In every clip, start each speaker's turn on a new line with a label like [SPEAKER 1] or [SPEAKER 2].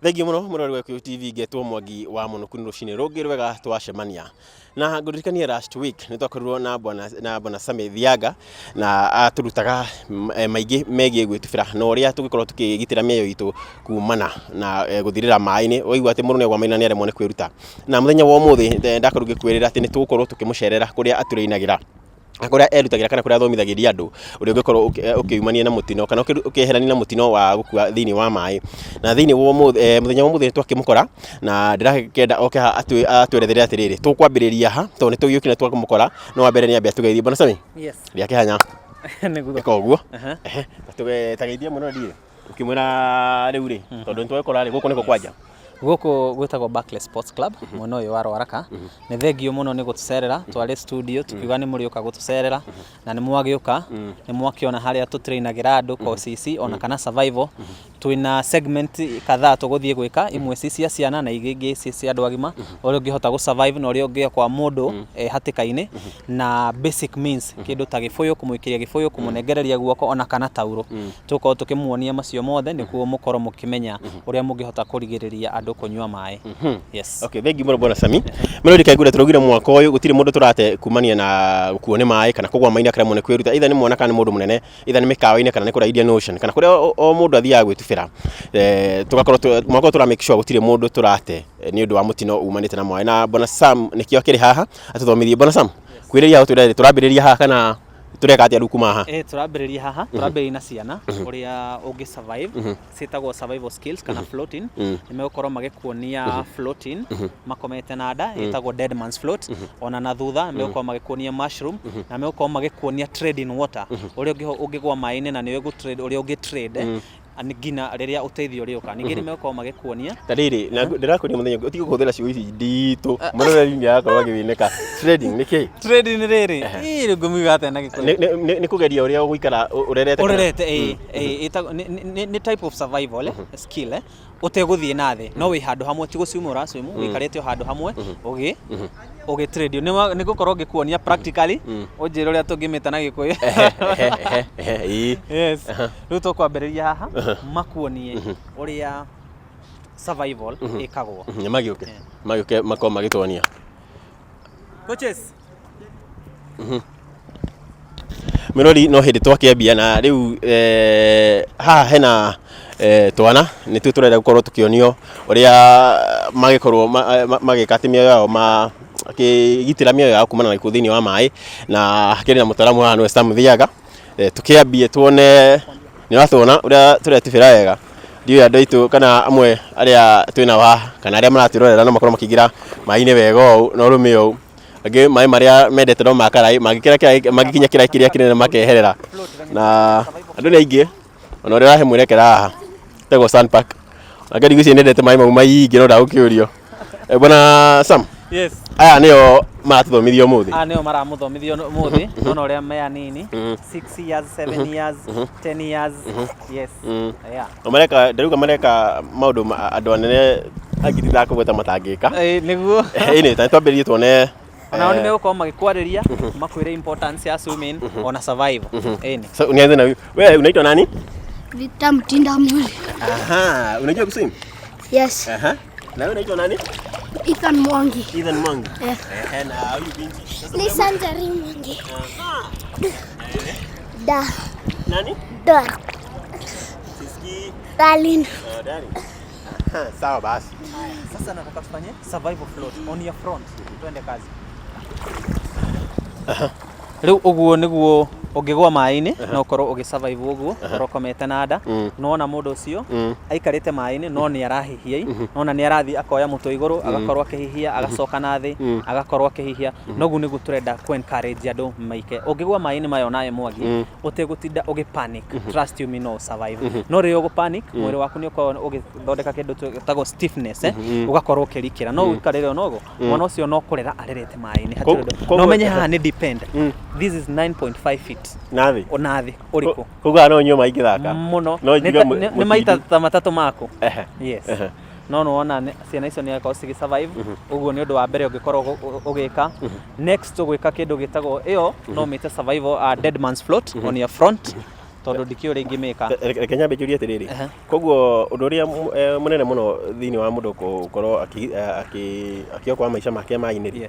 [SPEAKER 1] Thengi muno murori wa TV ngetwo Mwangi wa Munukuni rucini rungi rwega twacemania na nguririkania last week ni twakorirwo na bwana Sami Thiaga na aturutaga maingi megie gwitubira na uria tugikorwo tukigitira mioyo itu kumana na guthirira mai-ini waigua ati murune gwa maina ni aremwo ni kwiruta na muthenya wa umuthi ndakorwo ngikwirira ati ni tugukorwo tukimucerera kuria aturinagira akuria erutagira kana kuria athomithagiria andu uria ungikorwo ukiumania na mutino kana ukiherania na mutino wa gukua thiini wa mai na thiini wa muthenya wa umuthi twakimukora na ndirakenda oke atwerethere atiriri tukwambiriria ha to ni tugiyukina twakumukora no wambere ni ambia tugeithie bwana Sami.
[SPEAKER 2] Yes.
[SPEAKER 1] Riake hanya
[SPEAKER 2] Niguo.
[SPEAKER 1] Ekoguo tugeithie muno ri ukimwira riu ri tondu ntwekora ri guku niko kwanja
[SPEAKER 2] Guku gwitagwo Barclays Sports Club mwena uyu wa Rwaraka ni thengio muno ni gutucerera twari studio tukiuga ni muriuka gutucerera na ni mwagiuka ni mwakiona haria tutrainagira andu CC ona kana survival twina segment kadhaa tuguthie gwika imwe cia ciana na igigi cia andu agima uri ungihota gu survive na uri ungia kwa mundu hatikaini na basic means kindu ta gifuyu kumwikiria gifuyu kumunengereria guoko ona kana tauro tuko tukimuonia macio mothe nikuo mukoro mukimenya uria mungihota kurigiriria andu kunywa mai. Yes.
[SPEAKER 1] Okay, thank you muno bwana Sami. Melodi kaigura turugire mwaka uyu gutire mundu turate kumania na gukuone mai kana kugwa mai na kara mune kwiruta either ni mwana kana mundu munene either ni mikawa-ini kana ni kura Indian Ocean kana kuria o mundu athiaga gwitubira tugakorwo mwaka tura make sure gutire mundu turate ni undu wa mutino umanite na mai na bwana Sam nikio akiri haha atuthomithie bwana Sam kwiriria au turambiriria haha kana tureka atia rukuma haha
[SPEAKER 2] turambiriria haha turambiriria na ciana uria ungi survive citagwo survival skills kana floating nimegukorwo magikuonia floating makomete na nda itagwo dead man's float ona na thutha nimegukorwo magikuonia mushroom na nimegukorwo magikuonia trade in water uria ungigwa mai-ini na niwe gu trade uria ungi trade ngina riria uteithio riuka ningi nimegukorwo magikuonia
[SPEAKER 1] tariri ndirakuonia muthenya utigo kuthira ciugo ici nditu muroreri ni yakorwo agithineka trading niki
[SPEAKER 2] trading riri ngumiga ate na gikuri
[SPEAKER 1] ni kugeria uria guikara urerete
[SPEAKER 2] ni type of survival skill uteguthie na thi no wi handu hamwe ti guciumura swimu wikarite handu hamwe ugi trade ni gukorwo ngikuonia practically unjira uria tungimita na gikuyu. Yes. Riu tukwambiriria haha makuonie uria survival ikagwo
[SPEAKER 1] magiuke mako magitonia
[SPEAKER 2] coaches.
[SPEAKER 1] Melodi no hindi twakiambia na riu haha hena twana ni tu turenda gukorwo tukionio uria magikorwo magikati mioyo yao akigitira mioyo yao kumana na ikuthini wa mai na hakiri na mutaramu haha ni Sami Thiaga tukiambie tuone ni watona uria turetubira wega ndio andu aitu kana amwe aria twina wa kana aria maratirorera no makorwo makigira mai-ini wega u no rume u age mai maria mendete no makarai magikinya kiria kinene makeherera na andu ni aingi ona uria rahe mwirekera haha tego Sandpark agari guci nendete mai mau maingi no ndagukiurio bwana Sam.
[SPEAKER 2] Yes.
[SPEAKER 1] Aya nio maratuthomithio muthi
[SPEAKER 2] nio maramuthomithio muthi no uria me anini 6 years 7 years 10 years. Yes. Yeah.
[SPEAKER 1] Omareka ndaruga mareka maundu andu anene agititha kugweta matangika
[SPEAKER 2] niguo
[SPEAKER 1] ini twambiririe tuone
[SPEAKER 2] ona ni megukorwo magikwariria makwire importance ya swimming ona survive ini
[SPEAKER 1] so unianze na wewe unaitwa nani?
[SPEAKER 3] Victor Mtinda Muli.
[SPEAKER 1] Aha, unajua kuswim?
[SPEAKER 3] Yes.
[SPEAKER 1] Aha. Na wewe unaitwa nani?
[SPEAKER 3] Ethan Mwangi.
[SPEAKER 1] Ethan Mwangi.
[SPEAKER 3] Na
[SPEAKER 1] huyu binti?
[SPEAKER 3] ni Sandari Mwangi. Da.
[SPEAKER 1] Nani?
[SPEAKER 3] Dor.
[SPEAKER 1] Siski.
[SPEAKER 3] Darlin.
[SPEAKER 1] Darlin. Sawa basi.
[SPEAKER 2] Sasa nataka tufanye survival float on your front. Twende kazi. Riu uguo niguo ungigwa mai-ini no ukorwo ugisurvive uguo urokomete na nda nona mundu ucio aikarite mai-ini no ni arahihia nona ni arathi akoya muto iguru agakorwo akihihia agacoka na thi agakorwo akihihia nogu nigu turenda ku encourage andu maike ungigwa mai-ini mayo nae Mwangi utegutinda ugipanic trust you me no survive no rio panic mwiri waku ni ukorwo ugithondeka kindu tago stiffness ugakorwo ukirikira no ukarire nogo mwana ucio no kurera arerete mai-ini no menye haha ni depend this is 9.5 feet
[SPEAKER 1] nathi
[SPEAKER 2] onathi uriku
[SPEAKER 1] kuga no nyuma ingithaka
[SPEAKER 2] muno ni maita ta matatu mako. Yes. No no ona ciana icio ni akorwo cigi survive uguo ni undu wa mbere ungikorwo ugika next ugwika kindu gitagwo iyo no mite survival dead man's float on your front tondu ndikio ringi meka
[SPEAKER 1] reke nyambe njũrie atiriri koguo undu uria munene muno thiini wa mundu gukorwo akioka maica make mainiri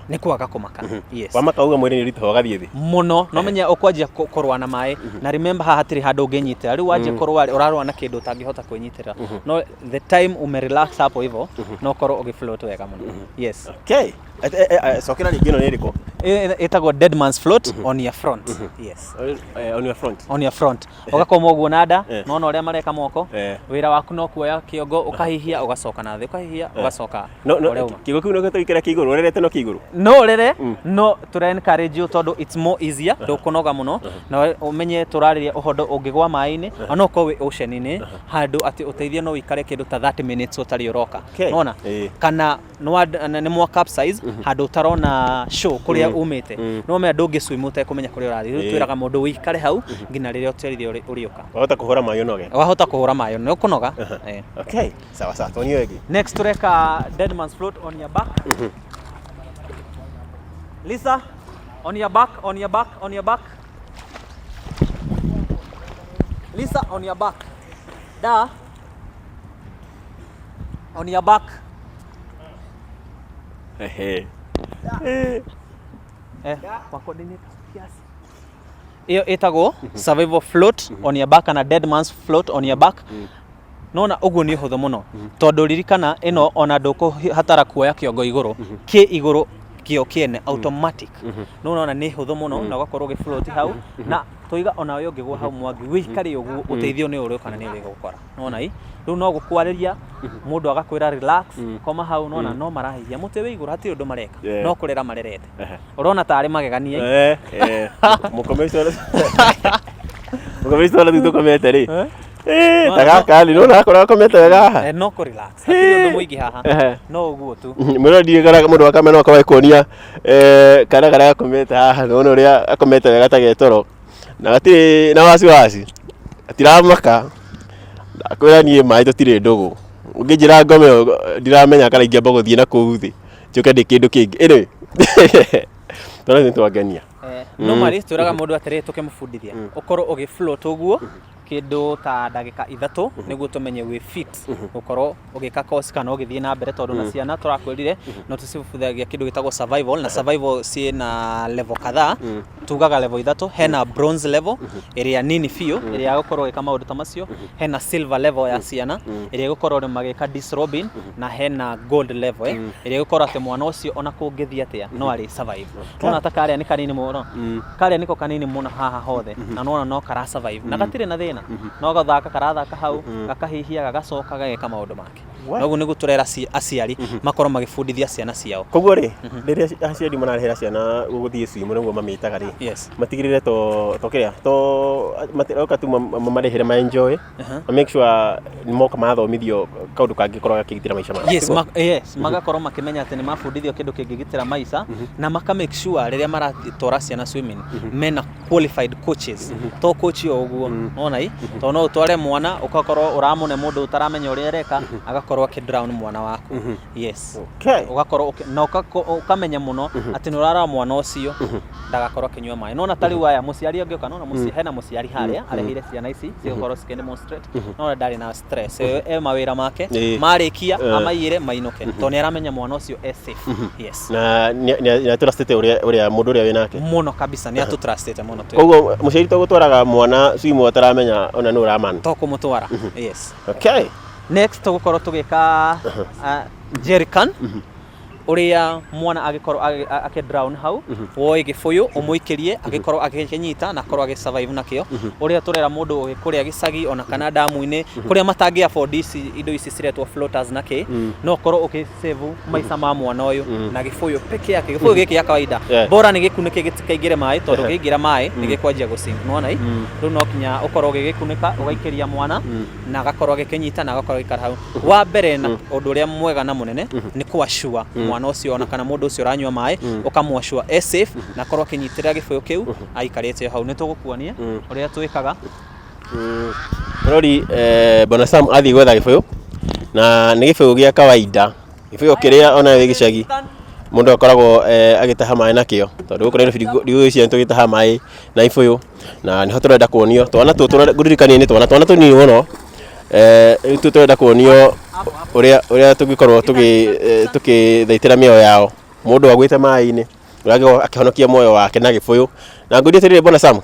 [SPEAKER 1] ni kwaga kumaka yes wamaka uga mwiri ni rito gathie thi
[SPEAKER 2] muno no menya ukwanjia kurwa na mai na remember haha hatiri handu unginyitira riu wanje kurwa urarwa na kindu utangihota kwinyitira no the time umerelax hapo hivyo no korwo ugifloat wega muno yes
[SPEAKER 1] okay sokera ringi no niriko
[SPEAKER 2] etagwo dead man's float on your front yes on your front ugakoma uguo nada no uria mareka moko wira waku no kuoya kiongo ukahihia ugacoka na thi ukahihia ugacoka
[SPEAKER 1] kigo kiu no gitwikira kiguru urerete no kiguru
[SPEAKER 2] no rere no tura encourage you tondu it's more easier ndukunoga muno na umenye turariria uhondo ungigwa mai-ini ona uko wi ocean-ini handu ati uteithio no wikare kindu ta 30 minutes utari uroka nona kana ni mwa capsize handu utarona show kuria umite no me ndungi swim utekumenya kuria urathi riu twiraga mundu wikare hau ngina riria uterithio uriuka
[SPEAKER 1] wahota kuhura mayo noge
[SPEAKER 2] wahota kuhura mayo ni ukunoga
[SPEAKER 1] okay sawa sawa tonio egi
[SPEAKER 2] next tureka dead man's float on your back Lisa on your back Lisa on your back da on your back iyo itago survival float on your back and a dead man's float on your back nona uguo ni huthu muno tondu ririkana ino ona nduku hatara kuoya kiongo iguru ki iguru kio kiene automatic nona ni huthu muno na ugakorwo gifloat hau na toiga ona uyo ngigwa hau mwangi wikari uguo uteithio ni uri kana ni uri gukora nona riu no gukwariria mundu agakwira relax koma hau nona no marahithia muti wi iguru hati undu mareka no kurera marerete urona tari mageganie
[SPEAKER 1] mukomesora tukomete ri tagakali no nakora komete wega
[SPEAKER 2] no ku relax hati undu muingi haha no uguo tu
[SPEAKER 1] mwira ndiegara mundu akamena akawa ikonia kana komete haha no uria akomete wega tagetoro na gati na wasi atiramaka akwira nie mai tutire ndugu ungijira ngome ndiramenya kana ingĩamba gũthiĩ na kũu thĩ njoke ndĩ kĩndũ kĩngĩ ĩrĩ tondũ nĩ twangenia
[SPEAKER 2] no mari turaga mundu atire tukimufundithia ukorwo ugifloat uguo kindu ta ndagika 3 niguo tumenye we fit ukorwo ugika course kana ugithie na mbere tondu na ciana turakwirire no tucibuthagia kindu gitagwo survival na survival ci na level kadhaa tugaga level 3 hena bronze level area nini fio area gukorwo gika maundu ta macio hena silver level ya ciana area gukorwo magika disrobing na hena gold level area gukorwo ati mwana ucio ona kungithia atia no ari survive tuna ta karia ni kanini muno karia niko kanini muno haha hothe na no kara survive na gatire na thina no gathaka karathaka hau gakahihia gagacoka gageka maundu make noguo nigu turera aciari makorwo magifundithia ciana ciao
[SPEAKER 1] koguo ri riria aciari mararehera ciana guthie swim niguo mamitaga ri matigirire to kiria to matiroka tu marehere ma enjoy make sure ni moka mathomithio kaundu kangikorwo gakigitira maica mao
[SPEAKER 2] yes magakorwo makimenya ati ni mafundithio kindu kingigitira maica na maka make sure riria maratora ciana swimming mena qualified coaches to coach yo uguo nona to no utware mwana ugakorwo uramune mundu utaramenya uria reka agakorwo akidrown mwana waku yes
[SPEAKER 1] okay
[SPEAKER 2] ugakorwo no ukamenya muno ati nurara mwana ucio ndagakorwo akinywa mai nona tari waya muciari angioka nona hena muciari haria arehire ciana ici cigakorwo cikidemonstrate nona ndari na stress mawira make marikia amaire mainuke to ni aramenya mwana ucio safe yes
[SPEAKER 1] na ni trusted uria mundu uria winake
[SPEAKER 2] muno kabisa ni atutrusted muno tu
[SPEAKER 1] koguo muciari to gutwaraga mwana swim ataramenya ona no raman
[SPEAKER 2] to kumutwara yes
[SPEAKER 1] okay
[SPEAKER 2] next tugukorwo tugika jerrycan uria mwana agikorwo akidrown hau woi gifuyu umuikirie agikorwo agikinyita na korwo agisurvive nakio uria turera mundu ugikuria gicagi ona kana damu-ini kuria matangi afford indo ici ciretwo floaters naki no korwo ukisave maica ma mwana uyu na gifuyu peke yake gifuyu giki ya kawaida bora ni gikunike gitikaingire mai tondu giingira mai ni gikwanjia gusink nona riu no kinya ukorwo gigikunika ugaikiria mwana na agakorwo agikinyita na agakorwo gikara hau wa mbere na undu uria mwega na munene ni kwashua mwana ucio ona kana mundu ucio ranywa mai ukamwashua safe na korwo kinyitira gifuyu kiu aikarite hau ni tugukuonia uria twikaga
[SPEAKER 1] rori bona Sam athi gwetha gifuyu na ni gifuyu gia kawaida gifuyu kiria ona we gicagi mundu akoragwo agitaha maĩ nakio tondu guku Nairobi ndigũ ici tugitaha maĩ na ibũyũ na niho turenda kuonio twana guririkania ni twana tunini muno turenda kuonio uria tungikorwo tukithaitĩra mĩoyo yao mundu agwĩte maĩ-inĩ uragĩkorwo akihonokia muoyo wake na gĩbũyũ na ngũria tĩrĩ Bona Sam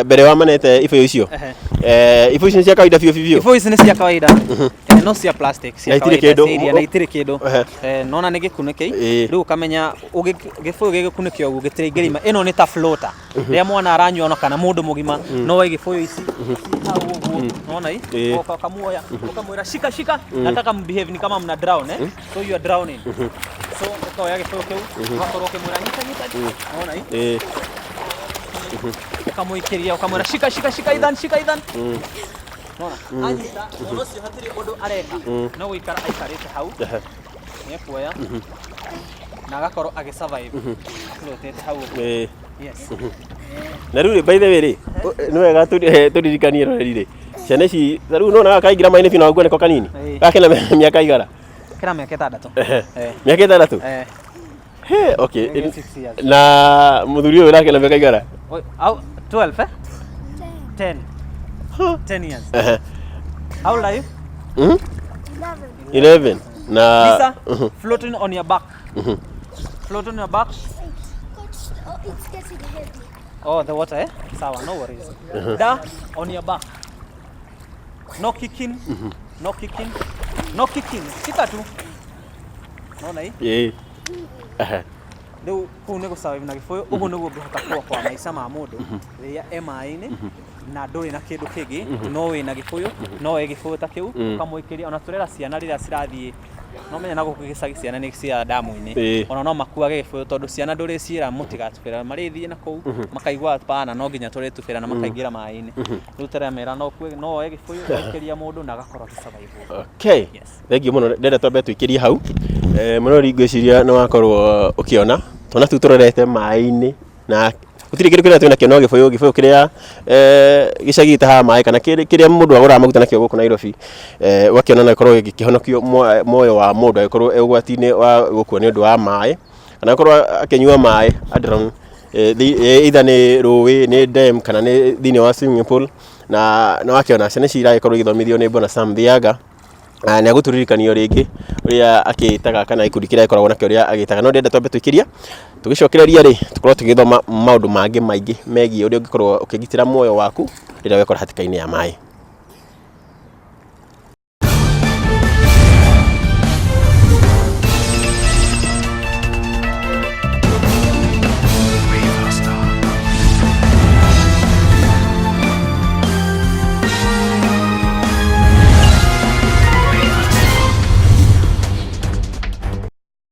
[SPEAKER 1] mbere wa manete ibũyũ icio ibũyũ icio cia kawaida biũ
[SPEAKER 2] ibũyũ ici nĩ cia kawaida no cia plastic cia kawaida na itirĩ kĩndũ nona nĩ gĩkunĩki rĩu ukamenya gĩbũyũ gĩgĩkunĩkio ũguo gĩtirĩ ngĩrima ĩno nĩ ta floater rĩrĩa mwana aranyua ona kana mũndũ mũgima no woe gĩbũyũ ici hau ũguo nona hii ukamuoya ukamwĩra shika nataka mbehave ni kama mna drown so you are drowning so ukaoya gĩbũyũ kĩu ugakorwo ukimwĩra nyita nona hii ukamũikĩria ukamwĩra shika Ethan nona anyita mũndũ ũcio hatirĩ ũndũ areka no gũikara aikarĩte hau nĩekuoya na agakorwo agĩsurvive floatĩte hau yes
[SPEAKER 1] na rĩu by the way rĩ nĩ wega tũririkanie rũrĩrĩ ciana ici rĩu nona gakaingĩra maĩ-inĩ biũ na guo nĩko kanini gakena mĩaka igara
[SPEAKER 2] kĩra mĩaka 6
[SPEAKER 1] mĩaka 6 okay na mũthuri ũyũ ũrakena mĩaka igara
[SPEAKER 2] 12 10 years how old are you
[SPEAKER 1] 11 na
[SPEAKER 2] Lisa, floating on your back floating on your back
[SPEAKER 3] It's getting heavy.
[SPEAKER 2] oh the water sawa no worries da on your back no kicking shika tu naona hii rĩu kũu nĩ gũsurvive na gĩbũyũ ũguo nĩguo ũngĩhota kuokoa kwa maica ma mũndũ rĩrĩa e maĩ-inĩ na ndũrĩ na kĩndũ kĩngĩ no wĩ na gĩbũyũ no woe gĩbũyũ ta kĩu ũkamũikĩria ona turera ciana rĩrĩa cirathiĩ no menya na gũkũ gĩcagi ciana nĩ cia damu-inĩ ona no makuage gĩbũyũ tondũ ciana ndũrĩciĩra mũtigatubĩra marĩthiĩ na kũu makaigua pana no nginya tũrĩtubĩra na makaingĩra maĩ-inĩ rĩu tũremera no woe gĩbũyũ ũgaikĩria mũndũ na agakorwo agĩsurvive
[SPEAKER 1] okay thengiũ mũno ndenda twambe tũikĩrie hau mũrori ngwĩciria nĩ wakorwo ũkĩona twana tũu tũrorete maĩ-inĩ na gũtirĩ kĩndũ kĩrĩa twĩnakĩo no gĩbũyũ kĩrĩa gĩcagi gĩtahaga maĩ kana kĩrĩa mũndũ agũraga maguta nakĩo gũkũ Nairobi ũgakĩona no gĩkorwo gĩkĩhonokio muoyo wa mũndũ agĩkorwo e ũgwati-inĩ wa gũkua nĩ ũndũ wa maĩ kana akorwo akĩnyua maĩ either nĩ rũĩ nĩ dam kana nĩ thĩinĩ wa swimming pool na wakĩona ciana ici iragĩkorwo igĩthomithio nĩ Bona Sam Thiaga nĩ agũtũririkanio rĩngĩ ũrĩa akĩtaga kana ikundi kĩrĩa gĩkoragwo nakĩo ũrĩa agĩtaga no ndenda twambe tũikĩria tũgĩcokereria rĩ tũkorwo tũgĩthoma maũndũ mangĩ maingĩ megiĩ ũrĩa ũngĩkorwo ũkĩgitĩra muoyo waku rĩrĩa wekora hatĩka-inĩ ya maĩ.